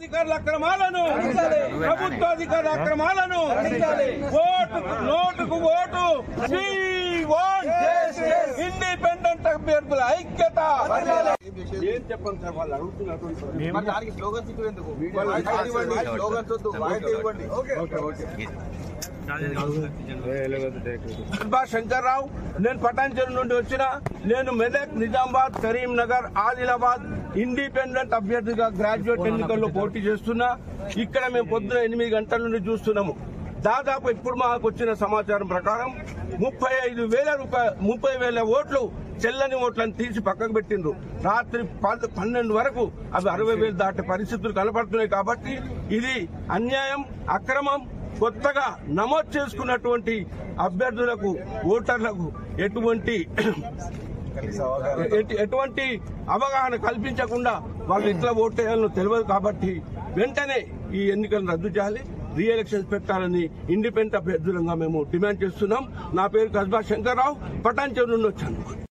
అధికారుల అక్రమాలను, ప్రభుత్వాధికారుల అక్రమాలను, నోటుకు ఓటు, ఇండిపెండెంట్ అభ్యర్థుల ఐక్యత. ఏం చెప్పండి సార్, వాళ్ళు అడుగుతున్నారు దానికి స్లోగన్స్ ఇవ్వండి. శంకర్రావు, నేను పటాన్చెరు నుండి వచ్చిన. నేను మెదక్, నిజామాబాద్, కరీంనగర్, ఆదిలాబాద్ ఇండిపెండెంట్ అభ్యర్థిగా గ్రాడ్యుయేట్ ఎన్నికల్లో పోటీ చేస్తున్నా. ఇక్కడ మేము పొద్దున 8 గంటల నుండి చూస్తున్నాము. దాదాపు ఇప్పుడు మాకు వచ్చిన సమాచారం ప్రకారం 30,000 ఓట్లు చెల్లని ఓట్లను తీసి పక్కకు పెట్టిండ్రు. రాత్రి 12 వరకు అవి 60,000 దాటే పరిస్థితులు కనపడుతున్నాయి. కాబట్టి ఇది అన్యాయం, అక్రమం. కొత్తగా నమోదు చేసుకున్నటువంటి అభ్యర్థులకు, ఓటర్లకు ఎటువంటి అవగాహన కల్పించకుండా వాళ్ళు ఇట్లా ఓటు వేయాలని తెలియదు. కాబట్టి వెంటనే ఈ ఎన్నికలను రద్దు చేయాలి, రీ ఎలక్షన్స్ పెట్టాలని ఇండిపెండెంట్ అభ్యర్థులంగా మేము డిమాండ్ చేస్తున్నాం. నా పేరు కస్బా శంకర్రావు, పటాన్చెరు నుండి వచ్చాను.